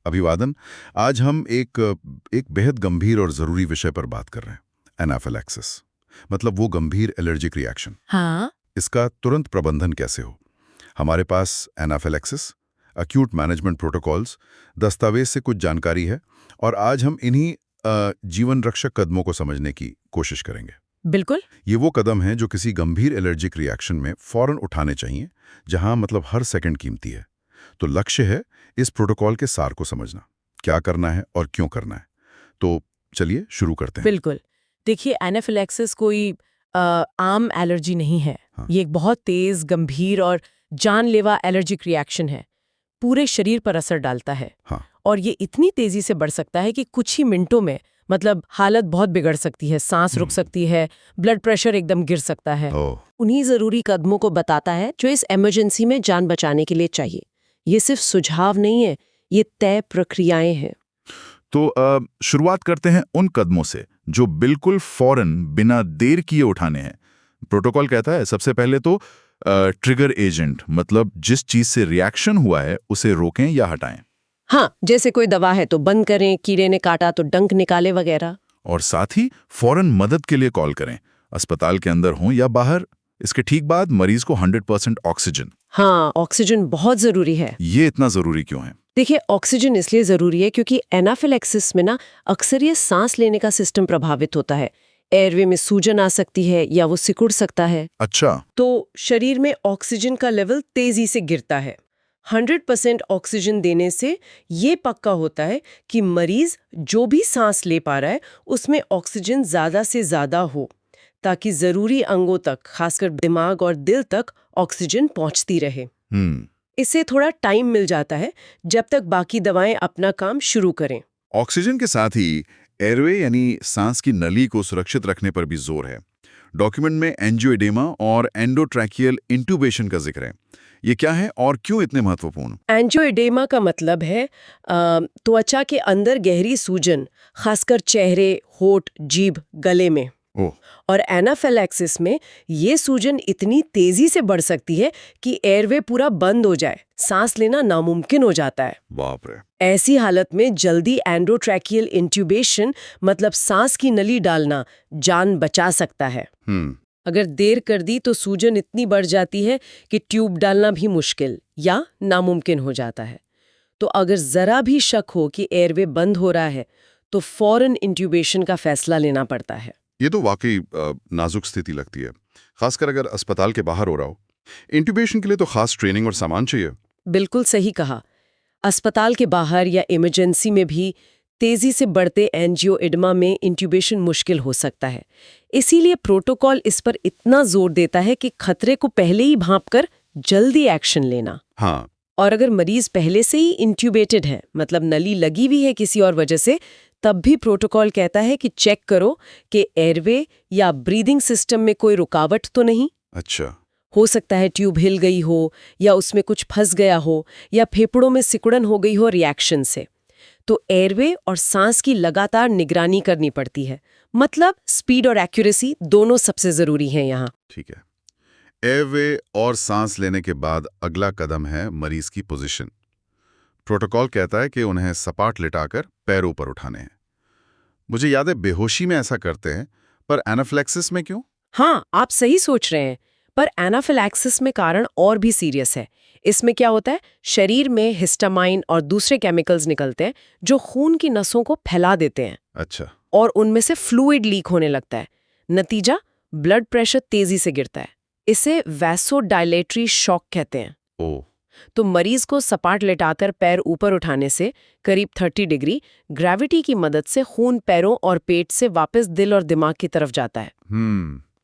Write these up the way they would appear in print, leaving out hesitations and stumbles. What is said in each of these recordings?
अभिवादन। आज हम एक बेहद गंभीर और ज़रूरी विषय पर बात कर रहे हैं, एनाफिलैक्सिस। मतलब वो गंभीर एलर्जिक रिएक्शन। हाँ। इसका तुरंत प्रबंधन कैसे हो। हमारे पास एनाफिलैक्सिस, एक्यूट मैनेजमेंट प्रोटोकॉल्स, दस्तावेज से कुछ जानकारी है और आज हम इन्हीं जीवन रक्षक कदमों को समझने की कोशिश करेंगे। बिल्कुल। ये वो कदम हैं जो किसी गंभीर एलर्जिक रिएक्शन में फौरन उठाने चाहिए, जहां मतलब हर सेकंड कीमती है। तो लक्ष्य है इस प्रोटोकॉल के सार को समझना, क्या करना है और क्यों करना है। तो चलिए शुरू करते हैं। बिल्कुल। देखिए, एनाफिलैक्सिस कोई आम एलर्जी नहीं है। हाँ। ये एक बहुत तेज, गंभीर और जानलेवा एलर्जिक रिएक्शन है। पूरे शरीर पर असर डालता है। हाँ। और ये इतनी तेजी से बढ़ सकता है कि कुछ ही मिनटों में मतलब हालत बहुत बिगड़ सकती है, सांस रुक सकती है, ब्लड प्रेशर एकदम गिर सकता है। ओह। उन्हीं जरूरी कदमों को बताता है जो इस इमरजेंसी में जान बचाने के लिए चाहिए। ये सिर्फ सुझाव नहीं है, ये तय प्रक्रियाएं हैं। तो शुरुआत करते हैं उन कदमों से जो बिल्कुल फौरन बिना देर किए उठाने हैं। प्रोटोकॉल कहता है सबसे पहले तो ट्रिगर एजेंट, मतलब जिस चीज से रिएक्शन हुआ है उसे रोकें या हटाएं। हाँ, जैसे कोई दवा है तो बंद करें, कीड़े ने काटा तो डंक निकाले वगैरह। और साथ ही फौरन मदद के लिए कॉल करें, अस्पताल के अंदर हो या बाहर। इसके ठीक बाद मरीज को 100% ऑक्सीजन। हाँ, ऑक्सीजन बहुत जरूरी है। ये इतना जरूरी क्यों है? देखिए, ऑक्सीजन इसलिए जरूरी है क्योंकि एनाफिलैक्सिस में ना अक्सर ये सांस लेने का सिस्टम प्रभावित होता है। एयरवे में सूजन आ सकती है या वो सिकुड़ सकता है। अच्छा। तो शरीर में ऑक्सीजन का लेवल तेजी से गिरता है। 100% ऑक्सीजन देने से ये पक्का होता है कि मरीज जो भी सांस ले पा रहा है उसमें ऑक्सीजन ज्यादा से ज्यादा हो, ताकि जरूरी अंगों तक, खासकर दिमाग और दिल तक ऑक्सीजन पहुंचती रहे। इससे थोड़ा टाइम मिल जाता है जब तक बाकी दवाएं अपना काम शुरू करें। ऑक्सीजन के साथ ही एयरवे यानी सांस की नली को सुरक्षित रखने पर भी जोर है। डॉक्यूमेंट में एंजियोएडेमा और एंडोट्रैकियल इंट्यूबेशन का जिक्र है। ये क्या है और क्यों इतने महत्वपूर्ण? एंजियोएडेमा का मतलब है त्वचा के अंदर गहरी सूजन, खासकर चेहरे, होठ, जीभ, गले में। ओह। और एनाफिलैक्सिस में ये सूजन इतनी तेजी से बढ़ सकती है कि एयरवे पूरा बंद हो जाए, सांस लेना नामुमकिन हो जाता है। बाप रे। ऐसी हालत में जल्दी एंडोट्रैकियल इंट्यूबेशन, मतलब सांस की नली डालना, जान बचा सकता है। अगर देर कर दी तो सूजन इतनी बढ़ जाती है कि ट्यूब डालना भी मुश्किल या नामुमकिन हो जाता है। तो अगर जरा भी शक हो कि एयरवे बंद हो रहा है तो फौरन इंट्यूबेशन का फैसला लेना पड़ता है। ये तो वाकई नाजुक स्थिति लगती है, खासकर अगर अस्पताल के बाहर हो रहा हो। इंट्यूबेशन के लिए तो खास ट्रेनिंग और सामान चाहिए। बिल्कुल सही कहा। अस्पताल के बाहर या इमरजेंसी में भी तेजी से बढ़ते एंजियोएडेमा में इंट्यूबेशन मुश्किल हो सकता है। इसीलिए प्रोटोकॉल इस पर इतना जोर देता है कि खतरे को पहले ही भांपकर जल्दी एक्शन लेना। हाँ। और अगर मरीज पहले से ही इंट्यूबेटेड है, मतलब नली लगी हुई है किसी और वजह से, तब भी प्रोटोकॉल कहता है कि चेक करो कि एयरवे या ब्रीदिंग सिस्टम में कोई रुकावट तो नहीं। अच्छा। हो सकता है ट्यूब हिल गई हो या उसमें कुछ फंस गया हो या फेफड़ों में सिकुड़न हो गई हो रिएक्शन से। तो एयरवे और सांस की लगातार निगरानी करनी पड़ती है। मतलब स्पीड और एक्यूरेसी दोनों सबसे जरूरी हैं यहाँ। ठीक है। एयरवे और सांस लेने के बाद अगला कदम है मरीज की पोजीशन। प्रोटोकॉल कहता है कि उन्हें सपाट लिटाकर पैर ऊपर उठाने हैं। मुझे याद है बेहोशी में ऐसा करते हैं, पर एनाफिलैक्सिस में क्यों? हाँ, आप सही सोच रहे हैं, पर एनाफिलैक्सिस में कारण और भी सीरियस है। इसमें क्या होता है, शरीर में हिस्टामाइन और दूसरे केमिकल्स निकलते हैं जो खून की नसों को फैला देते हैं। अच्छा। और उनमें से फ्लूइड लीक होने लगता है। नतीजा, ब्लड प्रेशर तेजी से गिरता है। इसे वैसोडायलेटरी शॉक कहते हैं। ओह। तो मरीज को सपाट लेटाकर पैर ऊपर उठाने से करीब 30 डिग्री ग्रेविटी की मदद से खून पैरों और पेट से वापस दिल और दिमाग की तरफ जाता है।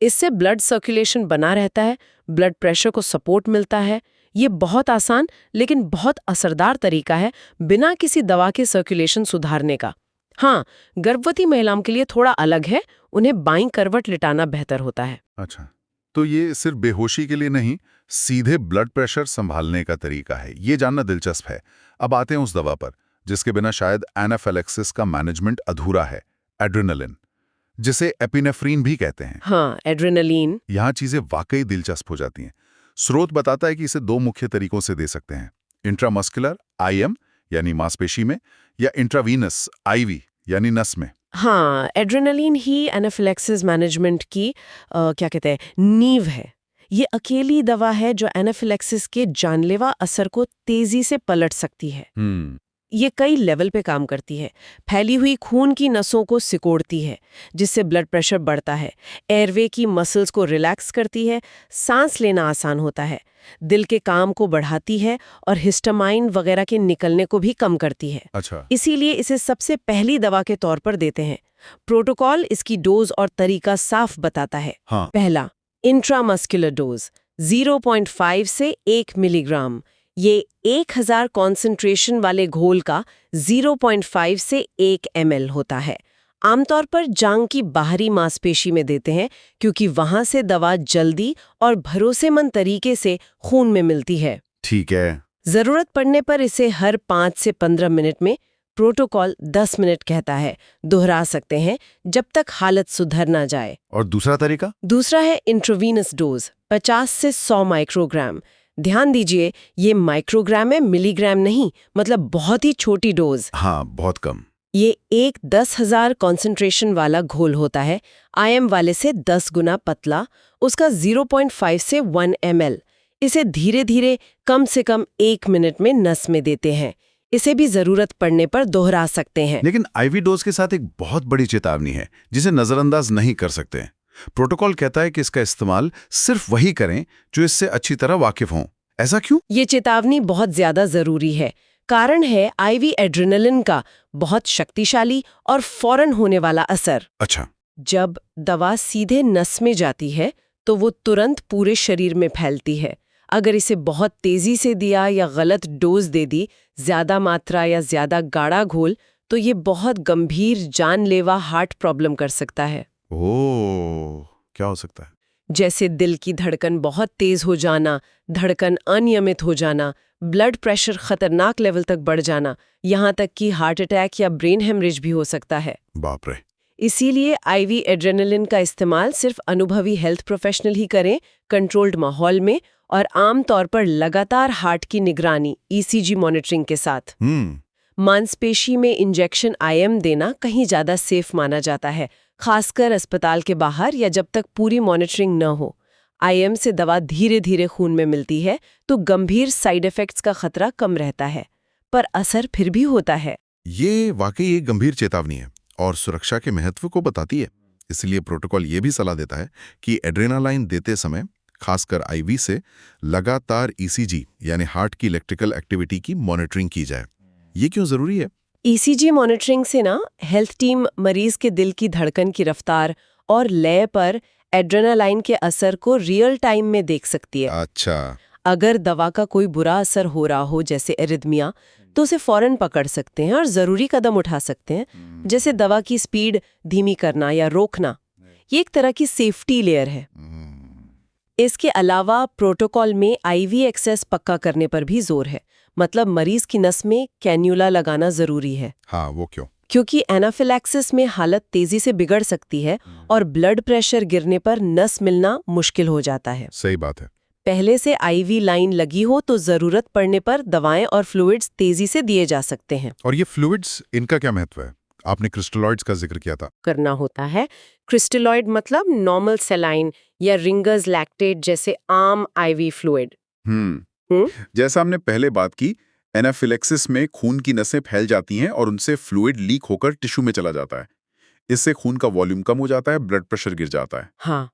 इससे ब्लड सर्कुलेशन बना रहता है, ब्लड प्रेशर को सपोर्ट मिलता है। ये बहुत आसान लेकिन बहुत असरदार तरीका है बिना किसी दवा के सर्कुलेशन सुधारने का। हाँ, गर्भवती महिलाओं के लिए थोड़ा अलग है, उन्हें बाईं करवट लिटाना बेहतर होता है। अच्छा, तो ये सिर्फ बेहोशी के लिए नहीं, सीधे ब्लड प्रेशर संभालने का तरीका है। ये जानना दिलचस्प है। अब आते हैं उस दवा पर जिसके बिना शायद एनाफिलैक्सिस का मैनेजमेंट अधूरा है, एड्रेनालिन, जिसे एपिनेफ्रीन भी कहते हैं। हाँ, एड्रेनालिन। यहाँ चीजें वाकई दिलचस्प हो जाती हैं। स्रोत बताता है कि इसे 2 मुख्य तरीकों से दे सकते हैं, इंट्रामस्कुलर (IM) यानी मांसपेशी में, या इंट्रावीनस आईवी यानी नस में? हाँ, एड्रेनलिन ही एनाफिलैक्सिस मैनेजमेंट की क्या कहते हैं, नींव है। ये अकेली दवा है जो एनाफिलैक्सिस के जानलेवा असर को तेजी से पलट सकती है। ये कई लेवल पे काम करती है। फैली हुई खून की नसों को सिकोड़ती है, जिससे ब्लड प्रेशर बढ़ता है। एयरवे की मसल्स को रिलैक्स करती है, सांस लेना आसान होता है। दिल के काम को बढ़ाती है और हिस्टामाइन वगैरह के निकलने को भी कम करती है। अच्छा। इसीलिए इसे सबसे पहली दवा के तौर पर देते हैं। प्रोटोकॉल इसकी डोज और तरीका साफ बताता है। हाँ। पहला, इंट्रामस्कुलर डोज 0.5 से 1 मिलीग्राम। ये 1000 कॉन्सेंट्रेशन वाले घोल का 0.5 से 1 ml होता है। आमतौर पर जांघ की बाहरी मांसपेशी में देते हैं, क्योंकि वहां से दवा जल्दी और भरोसेमंद तरीके से खून में मिलती है। ठीक है। जरूरत पड़ने पर इसे हर 5 से 15 मिनट में, प्रोटोकॉल 10 मिनट कहता है, दोहरा सकते हैं जब तक हालत सुधर ना जाए। और दूसरा तरीका? दूसरा है इंट्रावीनस डोज 50 से 100 माइक्रोग्राम। ध्यान दीजिए, ये माइक्रोग्राम है, मिलीग्राम नहीं, मतलब बहुत ही छोटी डोज। हाँ, बहुत कम। ये एक 10,000 कॉन्सेंट्रेशन वाला घोल होता है, IM वाले से 10 गुना पतला, उसका 0.5 से 1 ml। इसे धीरे धीरे कम से कम 1 मिनट में नस में देते हैं। इसे भी जरूरत पड़ने पर दोहरा सकते हैं। लेकिन आईवी डोज के साथ एक बहुत बड़ी चेतावनी है, जिसे नजरअंदाज नहीं कर सकते। प्रोटोकॉल कहता है कि इसका इस्तेमाल सिर्फ वही करें जो इससे अच्छी तरह वाकिफ हों। ऐसा क्यों? ये चेतावनी बहुत ज्यादा जरूरी है। कारण है आईवी एड्रेनलिन का बहुत शक्तिशाली और फौरन होने वाला असर। अच्छा। जब दवा सीधे नस में जाती है तो वो तुरंत पूरे शरीर में फैलती है। अगर इसे बहुत तेजी से दिया या गलत डोज दे दी, ज्यादा मात्रा या ज्यादा गाढ़ा घोल, तो ये बहुत गंभीर जानलेवा हार्ट प्रॉब्लम कर सकता है। ओह, क्या हो सकता है? जैसे दिल की धड़कन बहुत तेज हो जाना, धड़कन अनियमित हो जाना, ब्लड प्रेशर खतरनाक लेवल तक बढ़ जाना, यहाँ तक कि हार्ट अटैक या ब्रेन हेमरेज भी हो सकता है। बाप रे। इसीलिए आईवी एड्रेनलिन का इस्तेमाल सिर्फ अनुभवी हेल्थ प्रोफेशनल ही करें, कंट्रोल्ड माहौल में, और आम तौर पर लगातार हार्ट की निगरानी ECG मॉनिटरिंग के साथ। मांसपेशी में इंजेक्शन IM देना कहीं ज्यादा सेफ माना जाता है, खासकर अस्पताल के बाहर या जब तक पूरी मॉनिटरिंग न हो। IM से दवा धीरे धीरे खून में मिलती है, तो गंभीर साइड इफेक्ट्स का खतरा कम रहता है, पर असर फिर भी होता है। ये वाकई एक गंभीर चेतावनी है और सुरक्षा के महत्व को बताती है। इसलिए प्रोटोकॉल ये भी सलाह देता है कि एड्रेनालाइन देते समय खासकर आईवी से लगातार ECG यानी हार्ट की इलेक्ट्रिकल एक्टिविटी की मॉनिटरिंग की जाए। ये क्यों जरूरी है? ECG मॉनिटरिंग से ना हेल्थ टीम मरीज के दिल की धड़कन की रफ्तार और लय पर एड्रेनालाइन के असर को रियल टाइम में देख सकती है। अच्छा। अगर दवा का कोई बुरा असर हो रहा हो, जैसे एरिथमिया, तो उसे फौरन पकड़ सकते हैं और जरूरी कदम उठा सकते हैं, जैसे दवा की स्पीड धीमी करना या रोकना। ये एक तरह की सेफ्टी लेयर है। इसके अलावा प्रोटोकॉल में IV एक्सेस पक्का करने पर भी जोर है, मतलब मरीज की नस में कैन्यूला लगाना जरूरी है। हाँ, वो क्यों? क्योंकि एनाफिलैक्सिस में हालत तेजी से बिगड़ सकती है और ब्लड प्रेशर गिरने पर नस मिलना मुश्किल हो जाता है। सही बात है। पहले से IV लाइन लगी हो तो जरूरत पड़ने पर दवाएं और फ्लूइड्स तेजी से दिए जा सकते हैं। और ये फ्लूइड्स, इनका क्या महत्व है? आपने क्रिस्टलॉइड्स का जिक्र किया था। करना होता है। क्रिस्टलॉइड मतलब नॉर्मल सेलाइन या रिंगर्स लैक्टेट जैसे आम IV फ्लूइड। जैसा हमने पहले बात की, एनाफिलैक्सिस में खून की नसें फैल जाती हैं और उनसे फ्लूइड लीक होकर टिश्यू में चला जाता है। इससे खून का वॉल्यूम कम हो जाता है, ब्लड प्रेशर गिर जाता है। हाँ,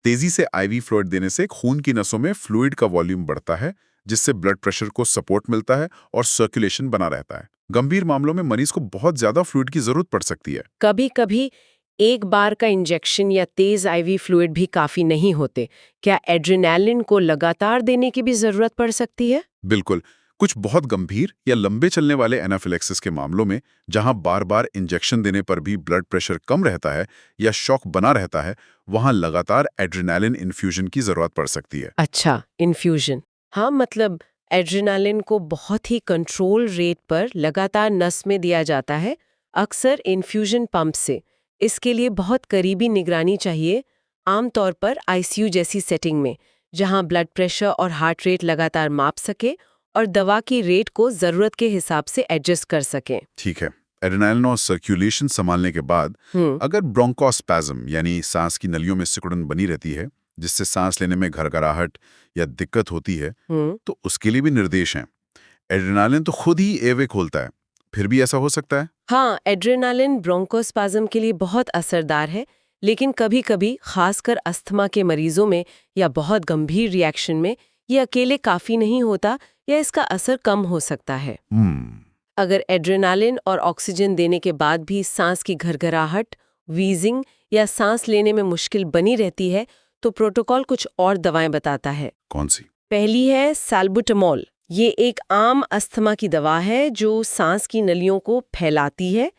तेजी से IV फ्लूइड देने से खून की नसों में फ्लूइड का वॉल्यूम बढ़ता है, जिससे ब्लड प्रेशर को सपोर्ट मिलता है और सर्कुलेशन बना रहता है। गंभीर मामलों में मरीज को बहुत ज्यादा फ्लूइड की जरूरत पड़ सकती है। कभी कभी एक बार का इंजेक्शन या तेज IV फ्लूइड भी काफी नहीं होते। क्या एड्रेनालिन को लगातार देने की भी जरूरत पड़ सकती है? बिल्कुल। कुछ बहुत गंभीर या लंबे चलने वाले एनाफिलैक्सिस के मामलों में, जहां बार बार इंजेक्शन देने पर भी ब्लड प्रेशर कम रहता है या शॉक बना रहता है, वहां लगातार एड्रेनालिन इन्फ्यूजन की जरूरत पड़ सकती है। अच्छा, इन्फ्यूजन। हाँ, मतलब एड्रेनालिन को बहुत ही कंट्रोल रेट पर लगातार नस में दिया जाता है, अक्सर इन्फ्यूजन पंप से। इसके लिए बहुत करीबी निगरानी चाहिए, आमतौर पर ICU जैसी सेटिंग में, जहां ब्लड प्रेशर और हार्ट रेट लगातार माप सके और दवा की रेट को जरूरत के हिसाब से एडजस्ट कर सकें। ठीक है। एड्रेनालिन और सर्कुलेशन संभालने के बाद अगर ब्रोंकोस्पैज्म यानी सांस की नलियों में सिकुड़न बनी रहती है, जिससे सांस लेने में घरघराहट या दिक्कत होती है, तो उसके लिए भी निर्देश हैं। एड्रेनालिन तो खुद ही एयरवे खोलता है, फिर भी ऐसा हो सकता है? हाँ, एड्रेनालिन ब्रोंकोस्पाज्म के लिए बहुत असरदार है, लेकिन कभी-कभी खासकर अस्थमा के मरीजों में या बहुत गंभीर रिएक्शन में ये अकेले काफी नहीं होता या इसका असर कम हो सकता है। अगर एड्रेनालिन और ऑक्सीजन देने के बाद भी सांस की घरघराहट, वीजिंग या सांस लेने में मुश्किल बनी रहती है, तो प्रोटोकॉल कुछ और दवाएं बताता है। कौन सी? पहली है सैल्बुटामॉल। ये एक आम अस्थमा की दवा है जो सांस की नलियों को फैलाती है।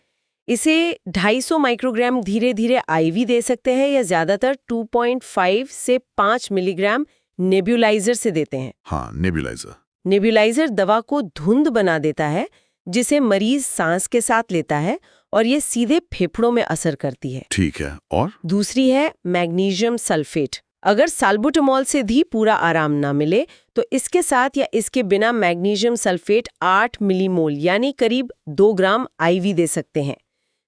इसे 250 माइक्रोग्राम धीरे धीरे आईवी दे सकते हैं या ज्यादातर 2.5 से 5 मिलीग्राम नेब्यूलाइजर से देते हैं। हाँ, नेबुलाइजर। नेब्यूलाइजर दवा को धुंध बना देता है, जिसे मरीज सांस के साथ लेता है और ये सीधे फेफड़ों में असर करती है। ठीक है। और दूसरी है मैग्नीशियम सल्फेट। अगर साल्बुटामॉल से भी पूरा आराम ना मिले तो इसके साथ या इसके बिना मैग्नीशियम सल्फेट 8 मिलीमोल यानी करीब 2 ग्राम आईवी दे सकते हैं।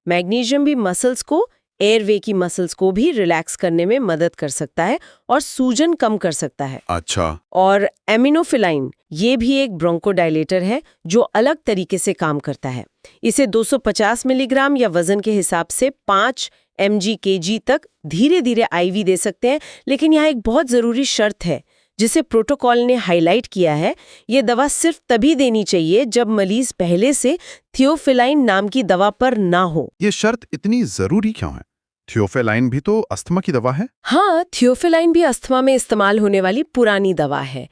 मैग्नीशियम भी मसल्स को, एयरवे की मसल्स को भी रिलैक्स करने में मदद कर सकता है और सूजन कम कर सकता है। अच्छा। और एमिनोफिलाइन, ये भी एक ब्रोंकोडायलेटर है जो अलग तरीके से काम करता है। इसे 250 मिलीग्राम या वजन के हिसाब से 5 mg/kg तक धीरे धीरे आईवी दे सकते हैं, लेकिन यहाँ एक बहुत जरूरी शर्त है जिसे प्रोटोकॉल ने हाईलाइट किया है। ये दवा सिर्फ तभी देनी चाहिए जब मरीज पहले से थियोफिलाइन नाम की दवा पर ना हो। ये शर्त इतनी जरूरी क्यों है? थियोफिलाइन भी तो अस्थमा की दवा है। हाँ, थियोफिलाइन भी अस्थमा में इस्तेमाल होने वाली पुरानी दवा है।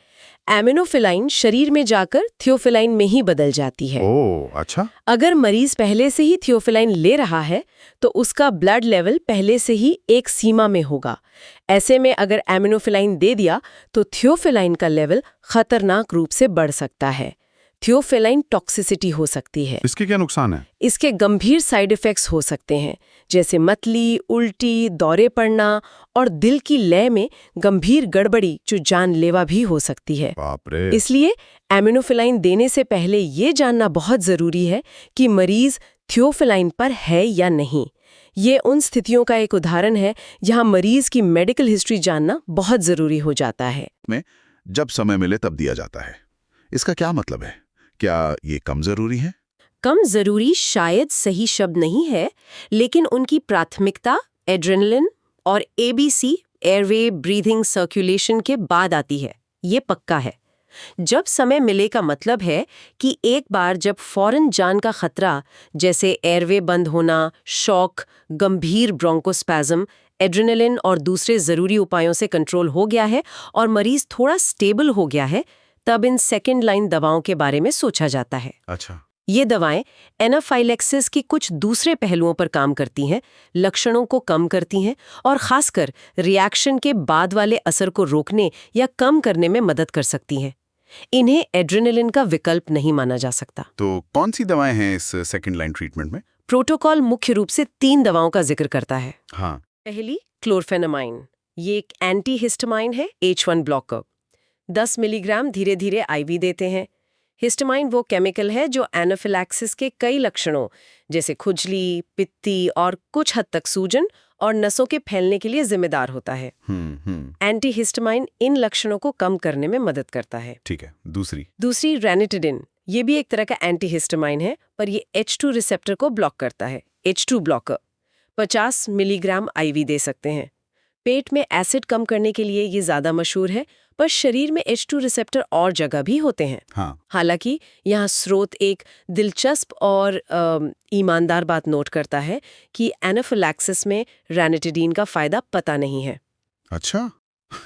एमिनोफिलाइन शरीर में जाकर थियोफिलाइन में ही बदल जाती है। ओह, अच्छा। अगर मरीज पहले से ही थियोफिलाइन ले रहा है तो उसका ब्लड लेवल पहले से ही एक सीमा में होगा। ऐसे में अगर एमिनोफिलाइन दे दिया तो थियोफिलाइन का लेवल खतरनाक रूप से बढ़ सकता है। थियोफिलाइन टॉक्सिसिटी हो सकती है। इसके क्या नुकसान है? इसके गंभीर साइड इफेक्ट्स हो सकते हैं, जैसे मतली, उल्टी, दौरे पड़ना और दिल की लय में गंभीर गड़बड़ी जो जानलेवा भी हो सकती है। बाप रे। इसलिए एमिनोफिलाइन देने से पहले ये जानना बहुत जरूरी है कि मरीज थियोफिलाइन पर है या नहीं। ये उन स्थितियों का एक उदाहरण है जहां मरीज की मेडिकल हिस्ट्री जानना बहुत जरूरी हो जाता है। में जब समय मिले तब दिया जाता है, इसका क्या मतलब है? क्या ये कम जरूरी है? कम जरूरी शायद सही शब्द नहीं है, लेकिन उनकी प्राथमिकता एड्रेनलिन और एबीसी, एयरवे ब्रीथिंग सर्कुलेशन के बाद आती है। ये पक्का है। जब समय मिले का मतलब है कि एक बार जब फौरन जान का खतरा जैसे एयरवे बंद होना, शॉक, गंभीर ब्रोंकोस्पैज्म, एड्रेनलिन और दूसरे जरूरी उपायों से कंट्रोल हो गया है और मरीज थोड़ा स्टेबल हो गया है, तब इन सेकेंड लाइन दवाओं के बारे में सोचा जाता है। अच्छा। ये दवाएं एनाफाइलेक्सिस की कुछ दूसरे पहलुओं पर काम करती हैं, लक्षणों को कम करती हैं और खासकर रिएक्शन के बाद वाले असर को रोकने या कम करने में मदद कर सकती हैं। इन्हें एड्रेनलिन का विकल्प नहीं माना जा सकता। तो कौन सी दवाएं हैं इस सेकंड लाइन ट्रीटमेंट में? प्रोटोकॉल मुख्य रूप से 3 दवाओं का जिक्र करता है। हाँ। पहली क्लोरफेनामाइन। ये एक एंटीहिस्टामाइन है, H1 ब्लॉकर। 10 मिलीग्राम धीरे धीरे आईवी देते हैं। हिस्टामाइन वो केमिकल है जो एनाफिलैक्सिस के कई लक्षणों जैसे खुजली, पित्ती और कुछ हद तक सूजन और नसों के फैलने के लिए जिम्मेदार होता है। एंटीहिस्टामाइन इन लक्षणों को कम करने में मदद करता है। ठीक है। दूसरी रेनिटिडिन। ये भी एक तरह का एंटीहिस्टामाइन है, पर ये H2 रिसेप्टर को ब्लॉक करता है, H2 ब्लॉकर। 50 मिलीग्राम आईवी दे सकते हैं। पेट में एसिड कम करने के लिए ये ज्यादा मशहूर है, पर शरीर में H2 रिसेप्टर और जगह भी होते हैं। हाँ। हालांकि यहाँ स्रोत एक दिलचस्प और ईमानदार बात नोट करता है कि एनाफिलैक्सिस में रेनिटिडीन का फायदा पता नहीं है। अच्छा।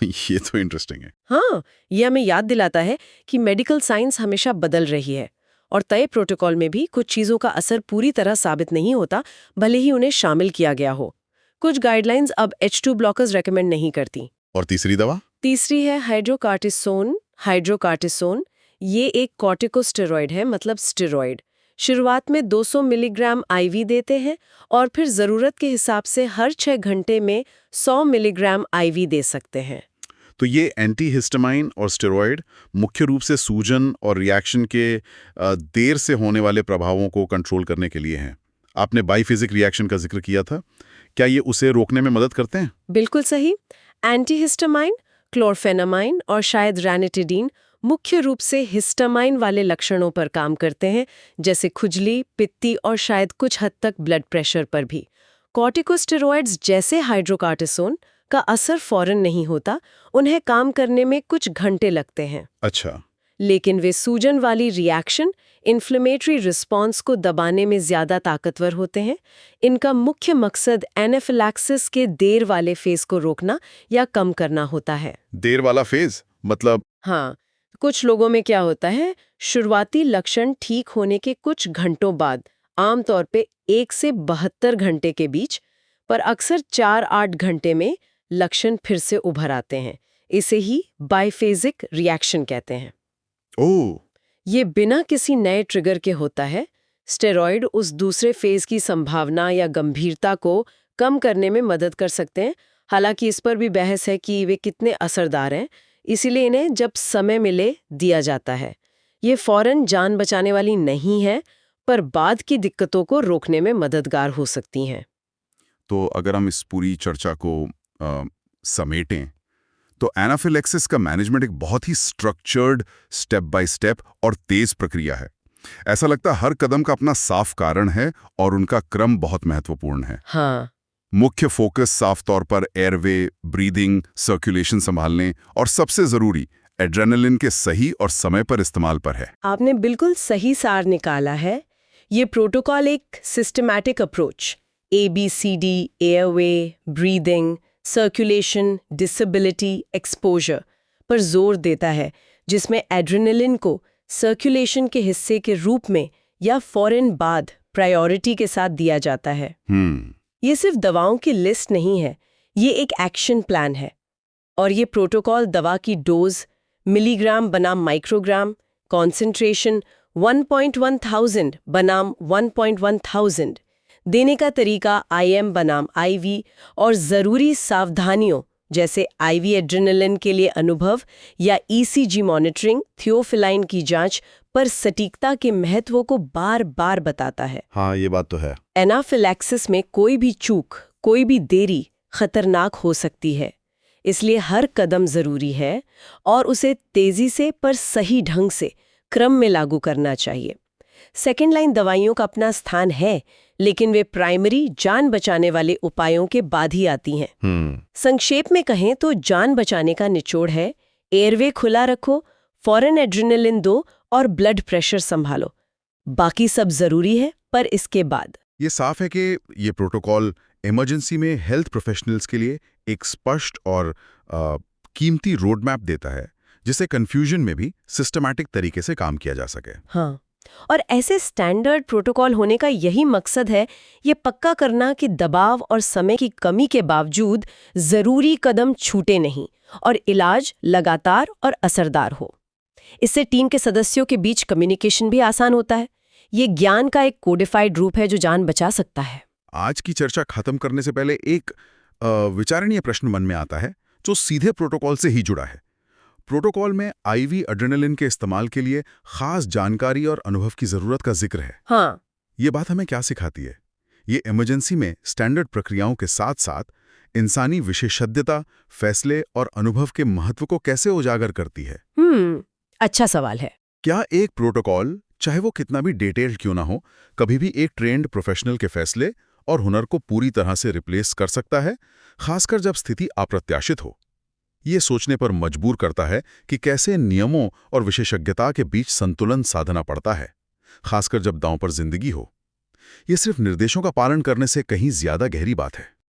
ये तो इंटरेस्टिंग है। हाँ, यह हमें याद दिलाता है कि मेडिकल साइंस हमेशा बदल रही है और तय प्रोटोकॉल में भी कुछ चीजों का असर पूरी तरह साबित नहीं होता, भले ही उन्हें शामिल किया गया हो। कुछ गाइडलाइंस अब H2 ब्लॉकर्स रेकमेंड नहीं करती। और तीसरी दवा? तीसरी है हाइड्रोकार्टिसोन। ये एक कॉर्टिकोस्टेरॉइड है, मतलब स्टेरॉइड। शुरुआत में 200 मिलीग्राम आईवी देते हैं और फिर जरूरत के हिसाब से हर 6 घंटे में 100 मिलीग्राम आईवी दे सकते हैं। तो ये एंटीहिस्टामाइन और स्टेरॉयड मुख्य रूप से सूजन और रिएक्शन के देर से होने वाले प्रभावों को कंट्रोल करने के लिए हैं। आपने बाइफिजिक रिएक्शन का जिक्र किया था, क्या ये उसे रोकने में मदद करते हैं? बिल्कुल सही। एंटीहिस्टामाइन, क्लोरफेनामाइन और शायद रैनिटिडीन मुख्य रूप से हिस्टामाइन वाले लक्षणों पर काम करते हैं, जैसे खुजली, पित्ती और शायद कुछ हद तक ब्लड प्रेशर पर भी। कॉर्टिकोस्टेरॉइड्स जैसे हाइड्रोकार्टिसोन का असर फौरन नहीं होता, उन्हें काम करने में कुछ घंटे लगते हैं। अच्छा, लेकिन वे सूजन वाली रिएक्शन, इन्फ्लेमेटरी रिस्पॉन्स को दबाने में ज्यादा ताकतवर होते हैं। इनका मुख्य मकसद एनाफिलैक्सिस के देर वाले फेज को रोकना या कम करना होता है। देर वाला फेज मतलब? हाँ, कुछ लोगों में क्या होता है, शुरुआती लक्षण ठीक होने के कुछ घंटों बाद, आमतौर पे 1 से 72 घंटे के बीच, पर अक्सर 4-8 घंटे में लक्षण फिर से उभर आते हैं। इसे ही बाइफेजिक रिएक्शन कहते हैं। ओह, ये बिना किसी नए ट्रिगर के होता है। स्टेरॉइड उस दूसरे फेज की संभावना या गंभीरता को कम करने में मदद कर सकते हैं। हालांकि इस पर भी बहस है कि वे कितने असरदार हैं, इसीलिए इन्हें जब समय मिले दिया जाता है। ये फौरन जान बचाने वाली नहीं है, पर बाद की दिक्कतों को रोकने में मददगार हो सकती हैं। तो अगर हम इस पूरी चर्चा को समेटें, तो एनाफिलैक्सिस का मैनेजमेंट एक बहुत ही स्ट्रक्चर्ड, स्टेप बाय स्टेप और तेज प्रक्रिया है। ऐसा लगता है हर कदम का अपना साफ कारण है और उनका क्रम बहुत महत्वपूर्ण है। हाँ, मुख्य फोकस साफ तौर पर एयरवे, ब्रीदिंग, सर्कुलेशन संभालने और सबसे जरूरी एड्रेनलिन के सही और समय पर इस्तेमाल पर है। आपने बिल्कुल सही सार निकाला है। ये प्रोटोकॉल एक systematic approach, ABCD, airway, breathing, circulation, disability, exposure पर जोर देता है, जिसमें एड्रेनलिन को सर्कुलेशन के हिस्से के रूप में या फौरन बाद प्रायोरिटी के साथ दिया जाता है। ये सिर्फ दवाओं की लिस्ट नहीं है, ये एक एक्शन प्लान है। और ये प्रोटोकॉल दवा की डोज, मिलीग्राम बनाम माइक्रोग्राम, कॉन्सेंट्रेशन 1.1000 बनाम 1.1000, देने का तरीका IM बनाम IV और ज़रूरी सावधानियों जैसे IV एड्रेनलिन के लिए अनुभव या ECG मॉनिटरिंग, थियोफिलाइन की जांच पर सटीकता के महत्व को बार बार बताता है। हाँ, ये बात तो है। एनाफिलैक्सिस में कोई भी चूक, कोई भी देरी खतरनाक हो सकती है, इसलिए हर कदम जरूरी है और उसे तेजी से पर सही ढंग से क्रम में लागू करना चाहिए। सेकेंड लाइन दवाइयों का अपना स्थान है, लेकिन वे प्राइमरी जान बचाने वाले उपायों के बाद ही आती हैं। संक्षेप में कहें तो जान बचाने का निचोड़ है, एयरवे खुला रखो, फौरन एड्रेनलिन दो और ब्लड प्रेशर संभालो। बाकी सब जरूरी है, पर इसके बाद। ये साफ है कि ये प्रोटोकॉल इमरजेंसी में हेल्थ प्रोफेशनल्स के लिए एक स्पष्ट और कीमती रोड मैप देता है, जिससे कंफ्यूजन में भी सिस्टमैटिक तरीके से काम किया जा सके। हाँ, और ऐसे स्टैंडर्ड प्रोटोकॉल होने का यही मकसद है, ये पक्का करना कि दबाव और समय की कमी के बावजूद जरूरी कदम छूटे नहीं और इलाज लगातार और असरदार हो। इससे टीम के सदस्यों के बीच कम्युनिकेशन भी आसान होता है। ये ज्ञान का एक कोडिफाइड रूप है जो जान बचा सकता है। आज की चर्चा खत्म करने से पहले एक विचारणीय प्रश्न मन में आता है, जो सीधे प्रोटोकॉल से ही जुड़ा है। प्रोटोकॉल में IV एड्रेनलिन के इस्तेमाल के लिए खास जानकारी और अनुभव की जरूरत का जिक्र है। हाँ, ये बात हमें क्या सिखाती है? ये इमरजेंसी में स्टैंडर्ड प्रक्रियाओं के साथ साथ इंसानी विशेषज्ञता, फैसले और अनुभव के महत्व को कैसे उजागर करती है? अच्छा सवाल है। क्या एक प्रोटोकॉल, चाहे वो कितना भी डिटेल्ड क्यों ना हो, कभी भी एक ट्रेंड प्रोफेशनल के फैसले और हुनर को पूरी तरह से रिप्लेस कर सकता है, खासकर जब स्थिति अप्रत्याशित हो? ये सोचने पर मजबूर करता है कि कैसे नियमों और विशेषज्ञता के बीच संतुलन साधना पड़ता है, खासकर जब दांव पर जिंदगी हो। ये सिर्फ निर्देशों का पालन करने से कहीं ज्यादा गहरी बात है।